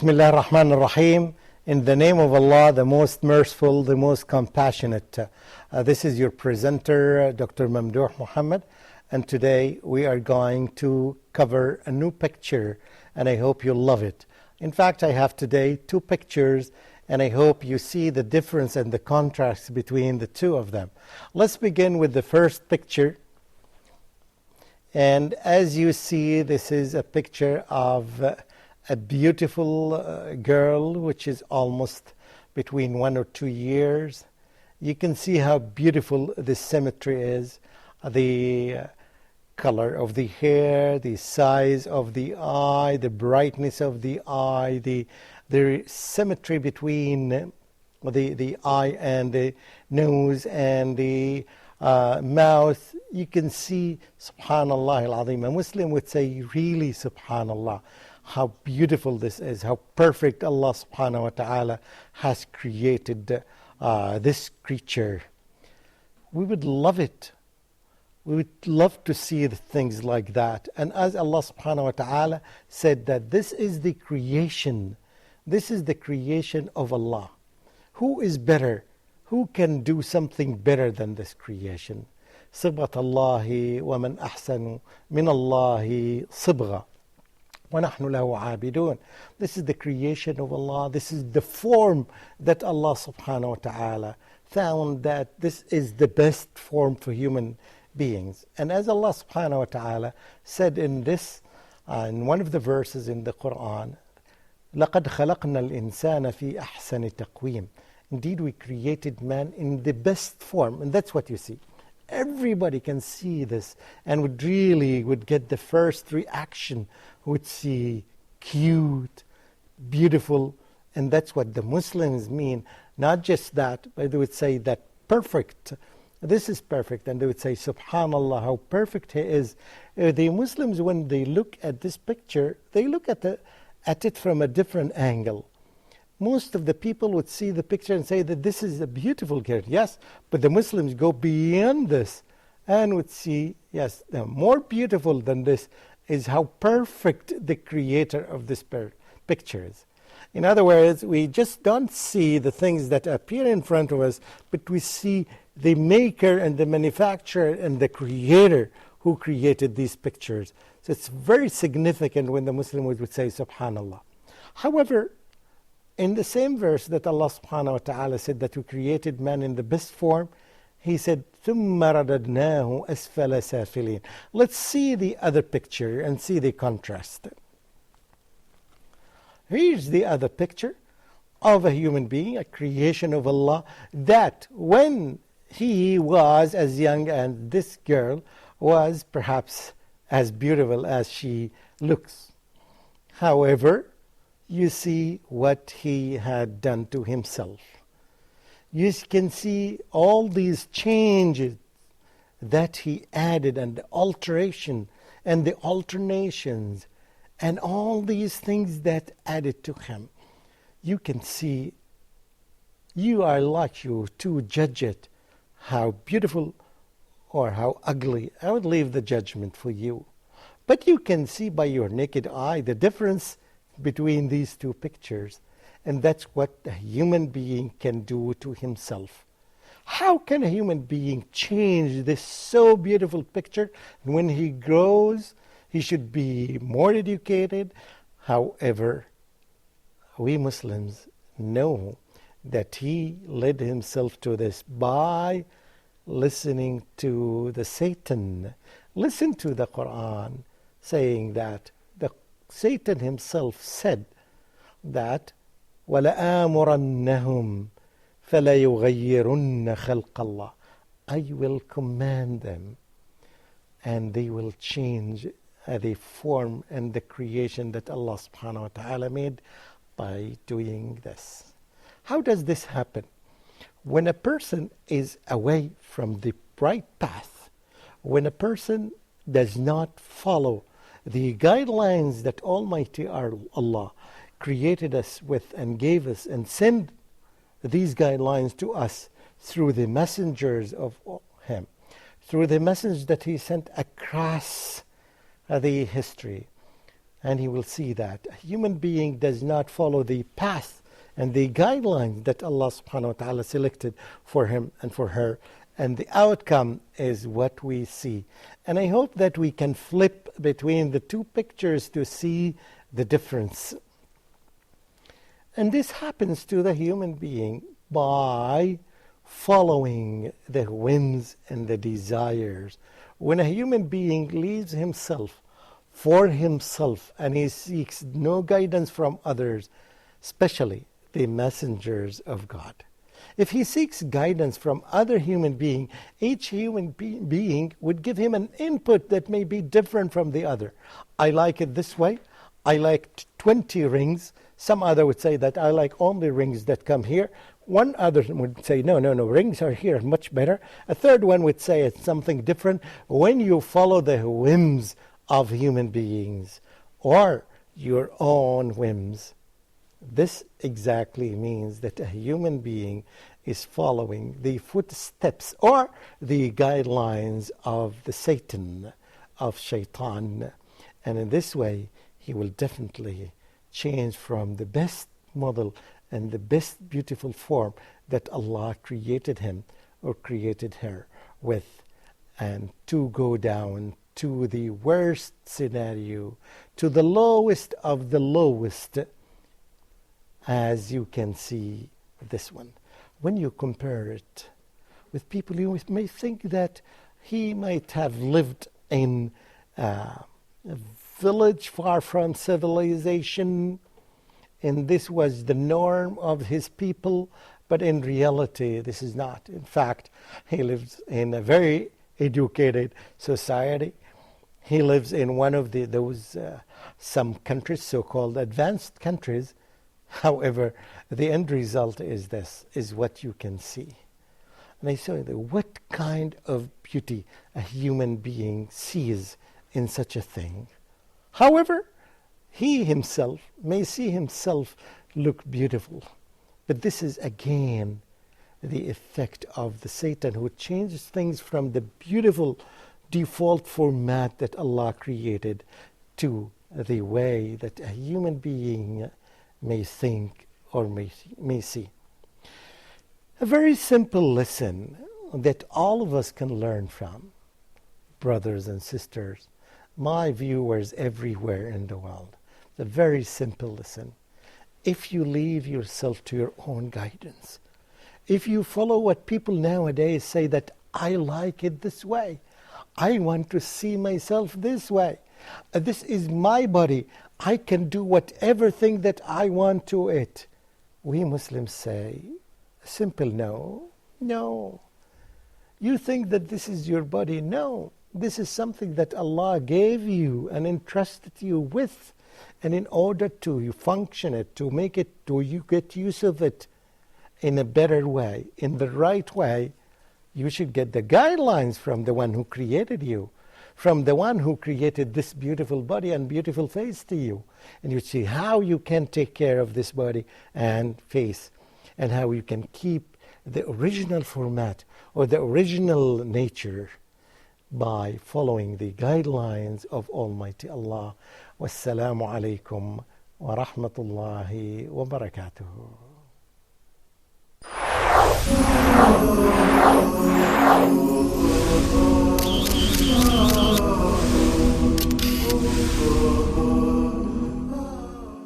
Bismillah ar-Rahman ar-Rahim. In the name of Allah, the most merciful, the most compassionate. This is your presenter, Dr. Mamdouh Muhammad, and today we are going to cover a new picture, and I hope you'll love it. In fact, I have today two pictures, and I hope you see the difference and the contrast between the two of them. Let's begin with the first picture. And as you see, this is a picture of a beautiful girl, which is almost between 1 or 2 years. You can see how beautiful the symmetry is, the color of the hair, the size of the eye, the brightness of the eye, the symmetry between the eye and the nose and the mouth. You can see, subhanallah al-azim. A Muslim would say, really subhanallah, how beautiful this is, how perfect Allah subhanahu wa ta'ala has created this creature. We would love it. We would love to see the things like that. And as Allah subhanahu wa ta'ala said that this is the creation, this is the creation of Allah. Who is better? Who can do something better than this creation? صبغة الله ومن أحسن من الله صبغة وَنَحْنُ لَهُ عَابِدُونَ. This is the creation of Allah. This is the form that Allah subhanahu wa ta'ala found that this is the best form for human beings. And as Allah subhanahu wa ta'ala said in this, in one of the verses in the Quran, لَقَدْ خَلَقْنَا الْإِنسَانَ فِي أَحْسَنِ تَقْوِيمٍ. Indeed, we created man in the best form. And that's what you see. Everybody can see this and would get the first reaction, would see cute, beautiful, and that's what the Muslims mean. Not just that, but they would say that perfect. This is perfect, and they would say, subhanallah, how perfect he is. The Muslims, when they look at this picture, they look at it from a different angle. Most of the people would see the picture and say that this is a beautiful girl. Yes, but the Muslims go beyond this and would see, yes, more beautiful than this is how perfect the creator of this picture is. In other words, we just don't see the things that appear in front of us, but we see the maker and the manufacturer and the creator who created these pictures. So it's very significant when the Muslim would say, subhanallah. However, in the same verse that Allah subhanahu wa ta'ala said that we created man in the best form, He said, ثُمَّ رَدَدْنَاهُ أَسْفَلَ سَافِلِينَ. Let's see the other picture and see the contrast. Here's the other picture of a human being, a creation of Allah, that when he was as young as this girl was perhaps as beautiful as she looks. However, you see what he had done to himself. You can see all these changes that he added, and the alteration and the alternations and all these things that added to him. You can see, you are like you to judge it, how beautiful or how ugly. I would leave the judgment for you. But you can see by your naked eye the difference between these two pictures. And that's what a human being can do to himself. How can a human being change this so beautiful picture? When he grows, he should be more educated. However, we Muslims know that he led himself to this by listening to the Satan. Listen to the Quran saying that Satan himself said that وَلَآمُرَنَّهُمْ فَلَيُغَيِّرُنَّ خَلْقَ اللَّهِ. I will command them and they will change the form and the creation that Allah subhanahu wa ta'ala made by doing this. How does this happen? When a person is away from the right path, when a person does not follow the guidelines that Almighty Allah created us with and gave us and sent these guidelines to us through the messengers of Him, through the message that He sent across the history, and he will see that a human being does not follow the path and the guidelines that Allah subhanahu wa ta'ala selected for him and for her, and the outcome is what we see. And I hope that we can flip between the two pictures to see the difference. And this happens to the human being by following the whims and the desires. When a human being leaves himself for himself and he seeks no guidance from others, especially the messengers of God. If he seeks guidance from other human beings, each human being would give him an input that may be different from the other. I like it this way. I like 20 rings. Some other would say that I like only rings that come here. One other would say, no, rings are here, much better. A third one would say it's something different. When you follow the whims of human beings or your own whims, this exactly means that a human being is following the footsteps or the guidelines of the Satan, of Shaitan. And in this way, he will definitely change from the best model and the best beautiful form that Allah created him or created her with, and to go down to the worst scenario, to the lowest of the lowest, as you can see this one. When you compare it with people, you may think that he might have lived in a village far from civilization, and this was the norm of his people, but in reality this is not. In fact, he lives in a very educated society. He lives in one of those some countries, so-called advanced countries. However, the end result is this, is what you can see. And I saw what kind of beauty a human being sees in such a thing. However, he himself may see himself look beautiful. But this is again the effect of the Satan, who changes things from the beautiful default format that Allah created to the way that a human being may think or may see. A very simple lesson that all of us can learn from, brothers and sisters, my viewers everywhere in the world. It's a very simple lesson. If you leave yourself to your own guidance, if you follow what people nowadays say that I like it this way, I want to see myself this way, this is my body, I can do whatever thing that I want to it. We Muslims say a simple no. No. You think that this is your body? No. This is something that Allah gave you and entrusted you with. And in order to you function it, to make it, to you get use of it in a better way, in the right way, you should get the guidelines from the one who created you, from the one who created this beautiful body and beautiful face to you. And you see how you can take care of this body and face, and how you can keep the original format or the original nature by following the guidelines of Almighty Allah. Wassalamu alaikum wa rahmatullahi wa barakatuh.